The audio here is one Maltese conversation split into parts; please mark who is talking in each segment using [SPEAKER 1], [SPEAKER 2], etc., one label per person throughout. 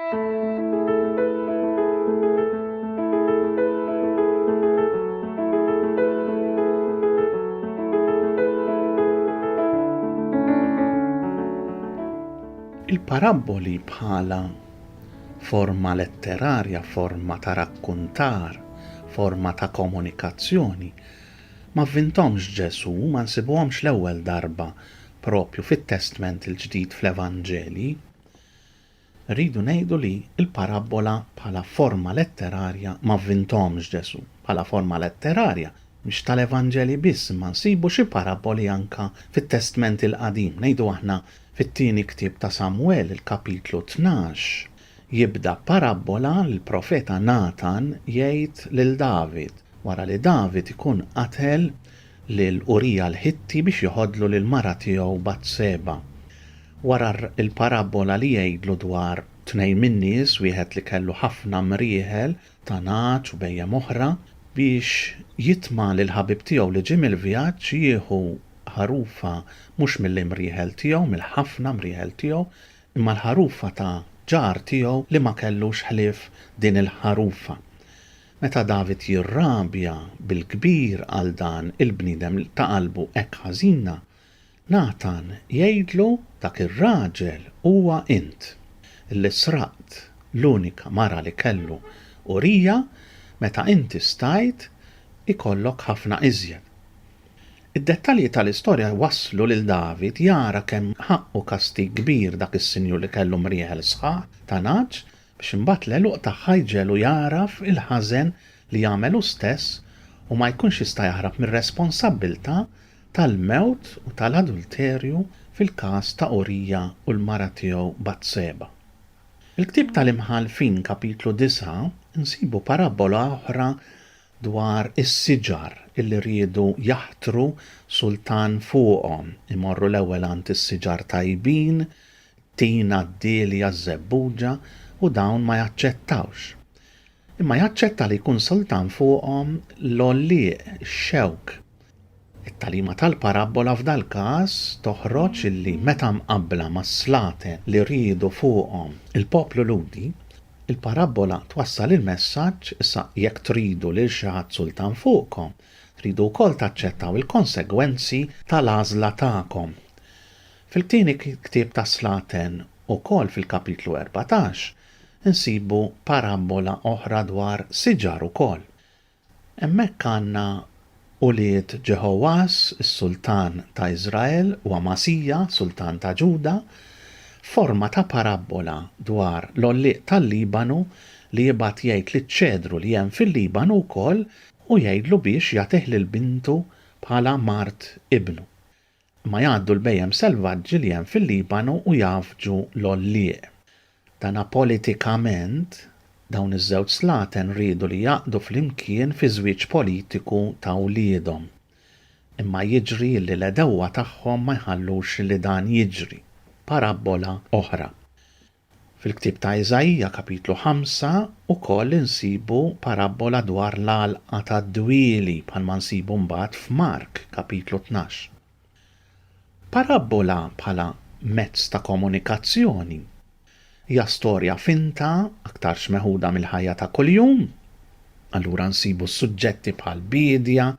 [SPEAKER 1] Il-paraboli bħala forma letterarja, forma ta' rakkuntar, forma ta' komunikazzjoni, ma vvintomx Ġesu, ma nsibuhomx l-ewwel darba propju fit-Testament il-ġdid fl-Evanġeli. Rridu ngħidu li l-parabola bħala forma letterarja ma vvintomx Ġesu. Bħala forma letterarja mhix tal-Evanġeli biss, ma nsibu xi paraboli anka fit-Testament il-qadim. Ngħidu aħna fit-tieni ktieb ta' Samwel, il-kapitlu 12, jibda parabola l-profeta Natan jgħid lil David wara li David ikun qatel lil Urija l-Ħitti biex joħodlu lil mara tiegħu Batseba. Wara il-parabola li jgħidlu dwar tnejn min-nies, wieħed li kellu ħafna mrieħel ta' naċ u bejjem oħra, biex jitma' lil ħabib tiegħu li ġie mill-vjaġġ jieħu ħarufa mhux mill-imrieħel tiegħu, mill-ħafna mrieħel tiegħu, imma l-ħarufa ta' ġar tiegħu li ma kellux ħlief din il-ħarufa. Meta David jirrabja bil-kbir għal dan il-bniedem ta' qalbu hekk ħażina, Natan jgħidlu dak ir-raġel huwa int, illi sraqt l-unika mara li kellu Urija meta inti stajt ikollok ħafna iżjed. Id-dettalji tal-istorja wasslu lil David jara kemm ħaqqu kastig kbir dak is-sinjur li kellu mrieħel sħaħ ta' naġ biex imbagħad l-eluq tagħha jġelu jaraf il-ħażen li jagħmel hu stess u ma jkunx jista' jaħrab mir-responsabbiltà tal-mewt u tal-adulterju fil-każ ta' Urija u l-mara tiegħu Batseba. Il-ktieb tal-Imħalfin kapitlu 9 insibu parabola oħra dwar is-siġar illi riedu jaħtru sultan fuqhom. Imorru l-ewwel għand is-siġar tajbin, tina d-dielja żebbuġa u dawn ma jaċċettawx. Imma jaċċetta li jkun sultan fuqhom l-ollieq, ix-xewk. It-talima tal-parabola f'dal każ toħroġ illi meta mqabbla mas-slaten li riedu fuqhom il-poplu Ludi, il-parabola twassal il-messaġġ issa jekk tridu lil xi ħadd sultan fuqkom, tridu wkoll taċċettaw il-konsegwenzi tal-għażla tagħkom. Fil-tieni ktieb ta' Slaten ukoll fil-kapitlu 14 insibu parabola oħra dwar siġar ukoll. Hemmhekk għandna ulied Ġehowas, is-sultan ta' Iżrael, u Amasija, sultan ta' Ġuda, forma ta' parabola dwar l-ollieq tal-Libanu li jibgħat jgħid liċ-ċedru li hemm fil-Libanu wkoll u jgħidlu biex jagħtih lil bintu bħala mart ibnu. Ma jgħaddu l-bejjem selvaġġi li hemm fil-Libanu u jafġu l-ollieq. Dana politikament dawn iż-żewġ slaten riedu li jaqdu flimkien fi żwieġ politiku ta' wliedhom. Imma jiġri li l-edewwa tagħhom ma jħallux li dan jiġri. Parabola oħra. Fil-ktieb ta' Iżajja kapitlu 5 ukoll insibu parabola dwar l-għalqa tad-dwieli bħalma nsibu mbagħad f'Mark kapitlu 12. Parabola bħala mezz ta' komunikazzjoni hija storja finta aktarx meħuda mill-ħajja ta' kuljum. Allura nsibu suġġetti bħal bidja,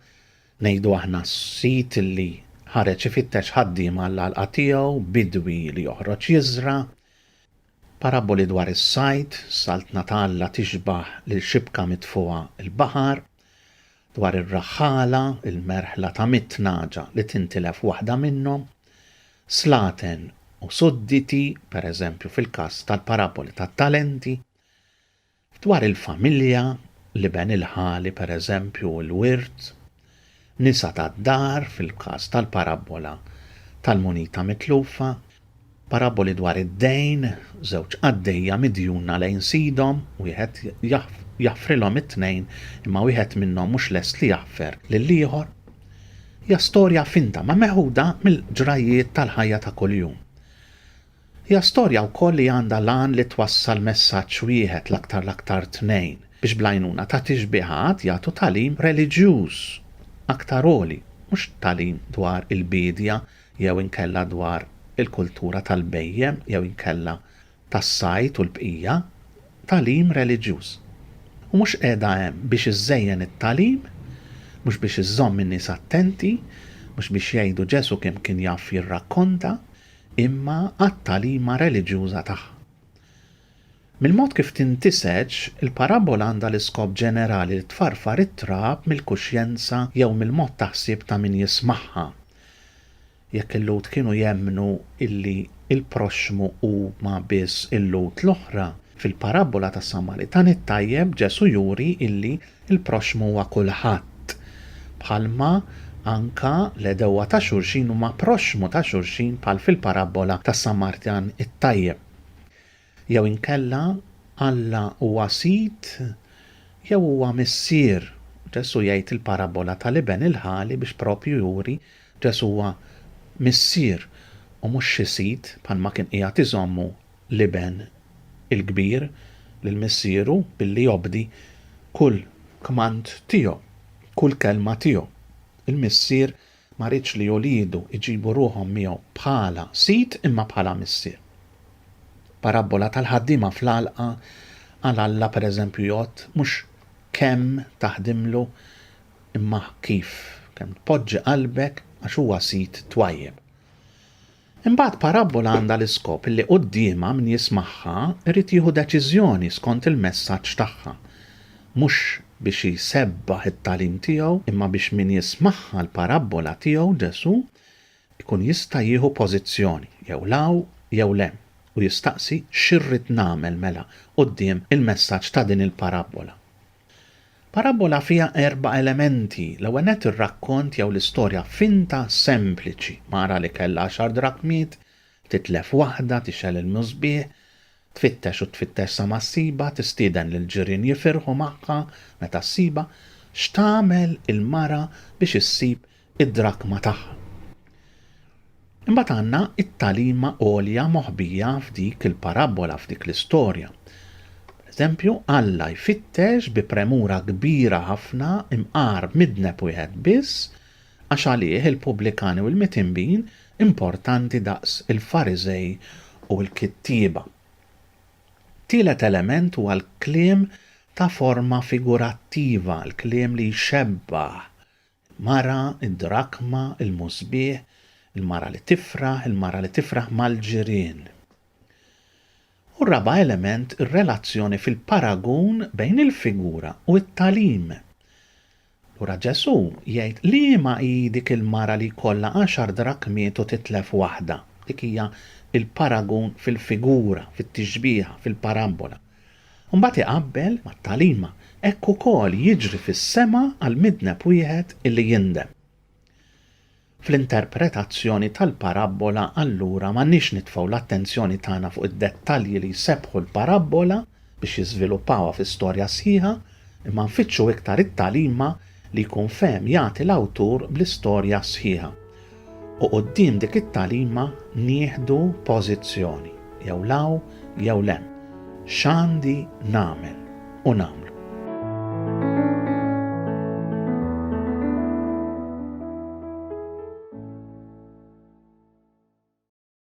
[SPEAKER 1] ngħidu aħna s-sit li ħareġ ifittex ħaddiem għall-għalqa tiegħu, bidwi li joħroġ jiżra, paraboli dwar is-sajd, saltna ta' Alla tixbaħ lil xibka mitfuqa il-baħar, dwar ir-raħħala, il-merħla ta' mit-tnaġa li tintilef waħda minnhom, slaten u sudditi, pereżempju fil-każ tal-paraboli tat-talenti, dwar il-familja li ben il-ħali pereżempju l-wirt, nisa tad-dar fil-każ tal-parabola tal-munita mitlufa, paraboli dwar id-dejn, żewġ għaddejja midjuna lejn sidhom, wieħed jaffrilhom it-tnejn imma wieħed minnhom mhux lest li jaffer lill-ieħor. Hija storja finta ma meħuda mill-ġrajiet tal-ħajja ta' kuljum. Hija storja wkoll li għandha lan li twassal messaġġ wieħed l-aktar tnejn biex blajnuna ta' tixbiħat jagħtu talim reliġjuż aktar għoli, mhux talim dwar il-bidja jew inkella dwar il-kultura tal-bejjem jew inkella tas-sajd u l-bqija, talim reliġjuż. U mhux qiegħda hemm biex iżżejjen it-talim, mhux biex iżżomm in-nies attenti, mhux biex jgħidu Ġesu kemm kien jaf jirrakkonta, imma għat-talima reliġjuża tagħha. Mill-mod kif tintiseġ, il-parabola għandha l-iskop ġenerali li tfarfar it-trab mill-kuxjenza jew mill-mod taħsib ta' min jismagħha. Jekk il-lut kienu jemmnu illi il-proxmu huma biss il-lut l-oħra, fil-parabola ta' Samaritan it-tajjeb Ġesu juri illi il-proxmu huwa kulħadd. Bħalma anka l-edewa ta' xulxin huma proxmu ta' xulxin bħal fil-parabola ta' Samaritan it-tajjeb. Jew inkella Alla huwa sit jew huwa missier. Ġesu jgħid il-parabola tal-iben il-ħali biex propju juri Ġesu huwa missier u mhux xi sit bħalma kien qiegħed iżommu l-iben il-kbir lill-missieru billi jobdi kull kmand tiegħu, kull kelma tiegħu. Il-missier ma rridx li joliedu iġibu ruħhom miegħu bħala sit imma bħala missier. Parabola tal-ħaddiema fl-għalqa għal Alla pereżempju jgħod mhux kemm taħdimlu imma kif, kemm tpoġġi qalbek għax huwa sit twajjeb. Imbagħad parabola għandha l-iskop li qudiema min jismagħha irid jieħu deċiżjoni skont il-messaġġ tagħha. Mhux biex jisebbaħ it-talim tiegħu imma biex min jismagħha l-parabola tiegħu Ġesu ikun jista' jieħu pożizzjoni jew law jew le u jistaqsi x'irrid nagħmel mela quddiem il-messaġġ ta' din il-parabola. Parabola fija 4 elementi. L-ewwel nett ir-rakkont jew l-istorja finta sempliċi. Mara li kellha 10 drakmiet, titlef waħda, tixel il-musbieħ, tfittex u tfittex sa ma ssiba, tistieden lil ġirien jifirħu magħha meta ssiba, x'tagħmel il-mara biex issib id-drakma tagħha. Imbagħad għandna it-talima għolja moħbija f'dik il-parabola f'dik l-istorja. Eżempju, Alla jfittex bi premura kbira ħafna imqar midneb wieħed biss għax għalih il-pubblikani u l-mitinbin importanti daqs il-Farizej u l-kittieba. Tielet element huwa l-kliem ta' forma figurattiva, l-kliem li jxebbaħ. Mara, id-drakma, il-musbieħ, il-mara li tifraħ mal-ġirien. U r-raba element ir-relazzjoni fil-paragun bejn il-figura u t-talim. Lura Ġesu jgħid liema hi dik il-mara li jkollha 10 drakmiet u titlef waħda. Dik hija il-paragun fil-figura, fit-tixbieħa, fil-parabola. Mbagħad iqabbel mat-talima hekk ukoll jiġri fis-sema għal midneb wieħed illi jindem. Fl-interpretazzjoni tal-parabola allura m'għandniex nitfgħu l-attenzjoni tagħna fuq id-dettalji li jsebħu l-parabola biex jiżviluppawha f'istorja sħiħa, imma nfittxu iktar it-talima li jkun fehem jagħti l-awtur bl-istorja sħiħa. U quddiem dik it-talima nieħdu pożizzjoni jew law jew le. X'għandi nagħmel u nagħmlu.